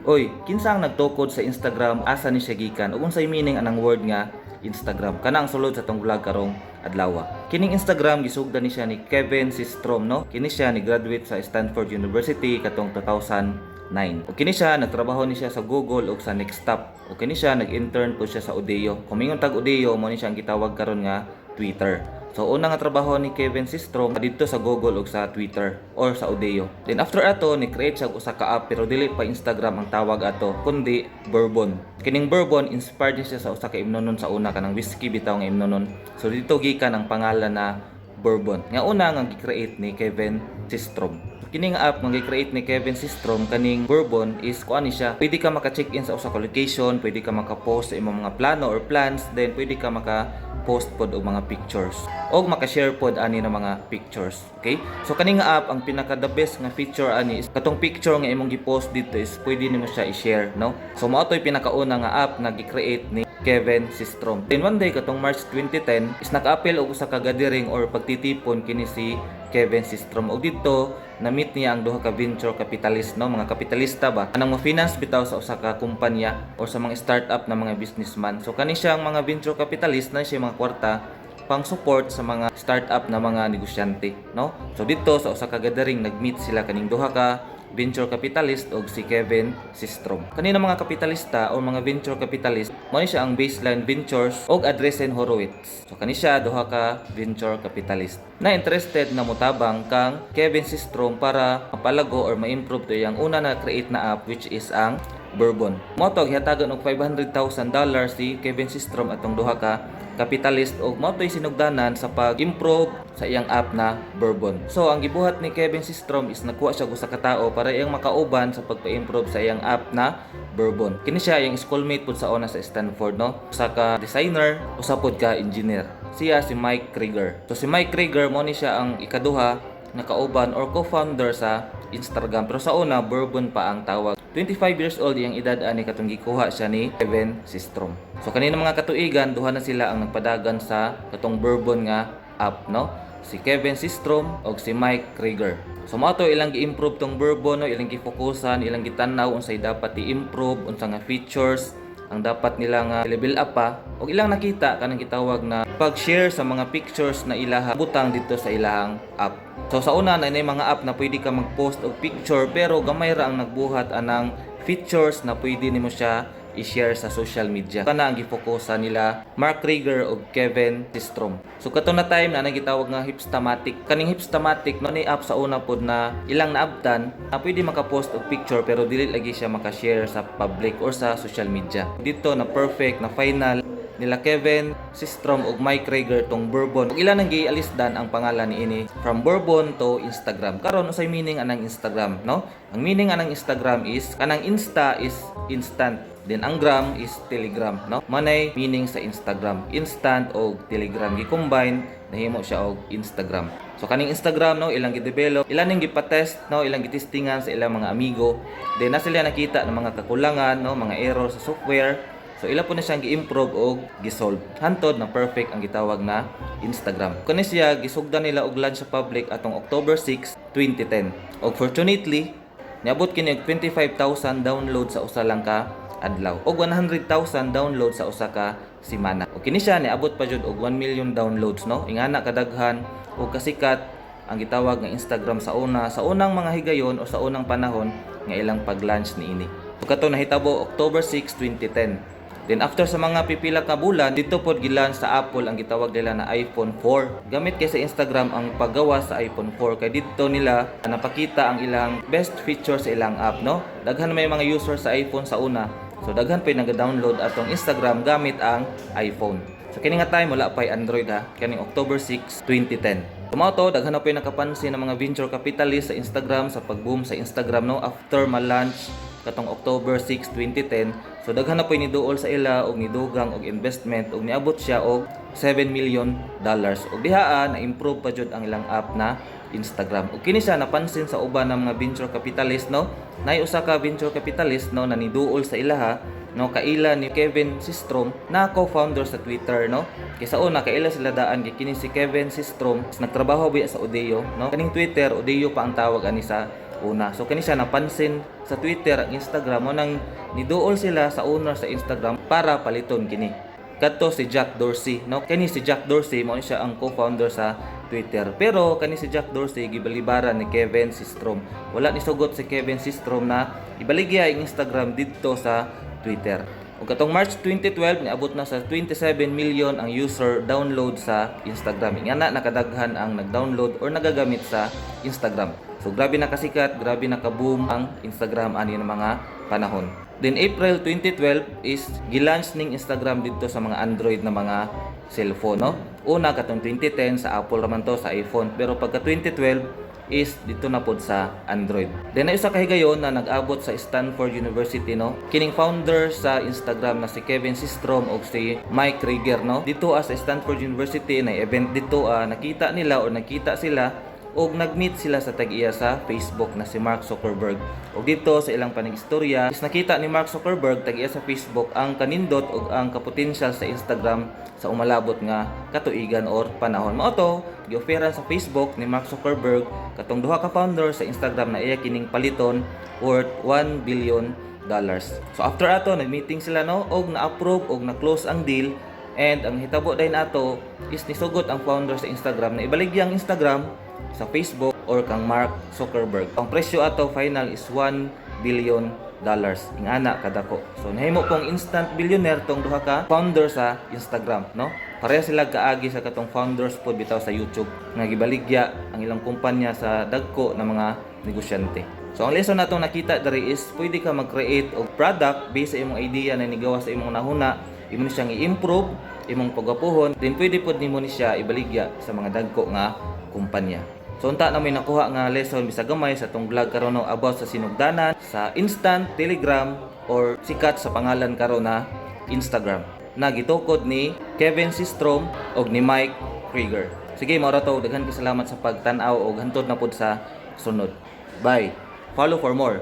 Oy, kinsa ang nagtukod sa Instagram asa ni siya gikan ug unsay meaning anang word nga Instagram? Kana ang sulod sa tong vlog karong adlaw. Kining Instagram gisugdan ni siya ni Kevin Systrom, no? Kini siya ni graduate sa Stanford University katong 2009. O kini siya nagtrabaho ni siya sa Google ug sa Nextstop. O kini siya nag-intern po siya sa Odeo. Kumingon tag Odeo mo ni siya ang gitawag karon nga Twitter. So una nga trabaho ni Kevin Systrom dito sa Google ug sa Twitter or sa Odeo. Then after ato ni create siya usa ka app pero dili pa Instagram ang tawag ato kundi Bourbon. Kining Bourbon inspired siya sa usa ka imnonon sa una kanang whiskey bitaw nga imnonon. So dito gikan ang pangalan na Bourbon. Nga una nga gi-create ni Kevin Systrom. Kini nga app nga gi-create ni Kevin Systrom kaning Bourbon is kuan ni siya. Pwede ka maka-check-in sa usa ka location, pwede ka maka-post sa imong mga plano or plans, then pwede ka maka-post pod og mga pictures og maka-share pod ani ng mga pictures. Okay? So kani nga app ang pinaka the best nga feature ani is katong picture nga imong gi-post dito is pwede nimo siya i-share, no? So mao toy pinakauna nga app nga gi-create ni Kevin Systrom. Then one day katong March 2010 is naka-appeal og usa ka gathering or pagtitipon kini si Kevin Systrom. Og dito na-meet niya ang duha ka venture capitalist, no? Mga kapitalista ba anang ma-finance bitaw sa usa ka kumpanya or sa mga startup na mga businessman. So kani siya ang mga venture capitalist na siya mga kwarta pang support sa mga startup na mga negosyante, no? So dito sa usa ka gathering nag-meet sila kaning duha ka venture capitalist og si Kevin Systrom. Kanina mga kapitalista o mga venture capitalist mo ni siya ang Baseline Ventures og Andreessen Horowitz. So kani siya duha ka venture capitalist na interested na mutabang kang Kevin Systrom para mapalago or ma-improve to yang una na create na app which is ang Bourbon. Mo to gihatagan og $500,000 si Kevin Systrom atong duha ka capitalist og mao toy sinugdanan sa pag-improve sa iyang app na Bourbon. So ang gibuhat ni Kevin Systrom is nakuha siya usa ka tawo para iyang makauban sa pagpa-improve sa iyang app na Bourbon. Kini siya iyang schoolmate pud sa una sa Stanford, no? Usa ka designer, usa pud ka engineer. Siya si Mike Krieger. So si Mike Krieger mo ni siya ang ikaduha na kauban or co-founder sa Instagram. Pero sa una Bourbon pa ang tawag. 25 years old iyang edad ani katong gikuha siya ni Kevin Systrom. So kanina mga katuigan duha na sila ang nagpadagan sa katong Bourbon nga app, no? Si Kevin Systrom og si Mike Krieger. So mao to ilang gi-improve tong Bourbon, no? Ilang gi-focusan, ilang gitanaw unsay dapat i-improve, unsa nga features ang dapat nila nga level up pa og ilang nakita kanang gitawag na pag-share sa mga pictures na ilaha butang dito sa ilahang app. So sa una na mga app na pwede ka mag-post og picture pero gamay ra ang nagbuhat anang features na pwede nimo siya i-share sa social media. Kana ang gifokusan nila Mark Krieger ug Kevin Systrom. So kato na time na gitawag nga Hipstamatic. Kaning Hipstamatic no ni app sa una pod na ilang naabtan na pwede maka-post og picture pero dili lagi siya maka-share sa public or sa social media. Dito na perfect na final nila Kevin Systrom ug Mike Krieger tong Bourbon. Ug ilan nang gialisdan ang pangalan niini from Bourbon to Instagram. Karon usay meaning anang Instagram, no? Ang meaning anang Instagram is kanang Insta is instant. Then ang gram is Telegram, no? Manay meaning sa Instagram. Instant og Telegram gi-combine nahimo siya og Instagram. So kaning Instagram, no, ilang gi-develop, ilang ning gipatest, no, ilang gitestingan sa ilang mga amigo. Then na sila nakita ng mga kakulangan, no, mga error sa software. So ila po na siyang gi-improve og gi-solve. Hantod na perfect ang gitawag na Instagram. Kani siya gisugdan nila og launch sa public atong October 6, 2010. Og fortunately, niabot kini og 25,000 download sa usa lang ka adlaw. Og 100,000 download sa usa ka semana. Og kini siya niabot pa jud og 1 million downloads, no? Ingana kadaghan og kasikat ang gitawag nga Instagram sa unang mga higayon o sa unang panahon nga ilang pag-launch niini. So kato nahitabo October 6, 2010. Then after sa mga pipila ka bulan, dito pod gilan sa Apple ang gitawag nila na iPhone 4. Gamit kay sa Instagram ang paggawa sa iPhone 4 kay dito nila napakita ang ilang best features sa ilang app, no? Daghan may mga user sa iPhone sa una. So daghan pa nag-download atong Instagram gamit ang iPhone. So kini nga time wala pa Android ha, kaning October 6, 2010. Tumato daghan na pa nakapansin ng mga venture capitalist sa Instagram sa pag-boom sa Instagram, no, after ma-launch katong October 6, 2010. So daghan na po niduol sa ila og nidugang og investment og niabot siya og $7 million. Og dihaan na improve pa jud ang ilang app na Instagram. Og kini siya napansin sa uban ng mga venture capitalist, no. Nay usa ka venture capitalist, no, na niduol sa ilaha, no, kaila ni Kevin Systrom na co-founder sa Twitter, no. Kaysa una kaila sila daan kini si Kevin Systrom nagtrabaho biya sa Odeo, no. Kaning Twitter Odeo pa ang tawag ani sa una. So kani siya napansin sa Twitter ang Instagram mo nang niduol sila sa owner sa Instagram para paliton kini. Kadto si Jack Dorsey, no? Kani si Jack Dorsey mo siya ang co-founder sa Twitter. Pero kani si Jack Dorsey gibalibaran ni Kevin Systrom. Wala ni sugot si Kevin Systrom na ibaligya ang Instagram didto sa Twitter. Ug katong March 2012 niabot na sa 27 million ang user download sa Instagram. Ingana nakadaghan ang nag-download or nagagamit sa Instagram. So grabe na kasikat, grabe na ka-boom ang Instagram ani ng mga panahon. Then April 2012 is gilaunch ning Instagram dito sa mga Android na mga cellphone, no? Una katong 2010 sa Apple raman to sa iPhone, pero pagka 2012 is dito na pod sa Android. Then ay usa ka higayon na nag-abot sa Stanford University, no? Kining founder sa Instagram na si Kevin Systrom ug si Mike Krieger, no? Dito sa Stanford University na event dito nakita nila o nakita sila og nag-meet sila sa tag-iya sa Facebook na si Mark Zuckerberg. Og dito sa ilang panigistorya is nakita ni Mark Zuckerberg tag-iya sa Facebook ang kanindot og ang kapotensyal sa Instagram sa umalabot nga katuigan or panahon. Mao to gioferan sa Facebook ni Mark Zuckerberg katong duha ka founder sa Instagram na iya kining paliton worth $1 billion. So after ato nag-meeting sila, no, og na-approve og na-close ang deal. And ang hitabo dayon ato is nisugot ang founder sa Instagram na ibaligya ang Instagram sa Facebook or kang Mark Zuckerberg. Ang presyo ato final is $1 billion. Ingana kadako. So nahimo pong instant billionaire tong duha ka founder sa Instagram, no? Pareha sila kaagi sa katong founders pod bitaw sa YouTube nga gibaligya ang ilang kumpanya sa dagko na mga negosyante. So ang lesson natong nakita diri is pwede ka mag-create og product based sa imong idea na nigawa sa imong nahuna, imo ni siyang i-improve, imong pagapuhon, then pwede pod nimo ni siya ibaligya sa mga dagko nga kumpanya. So unta na may nakuha nga lesson bisag gamay sa tong vlog karon about sa sinugdanan sa instant Telegram or sikat sa pangalan karon na Instagram na gitukod ni Kevin Systrom og ni Mike Krieger. Sige, mao ra to, daghan kay salamat sa pagtan-aw og hantod na pod sa sunod. Bye. Follow for more.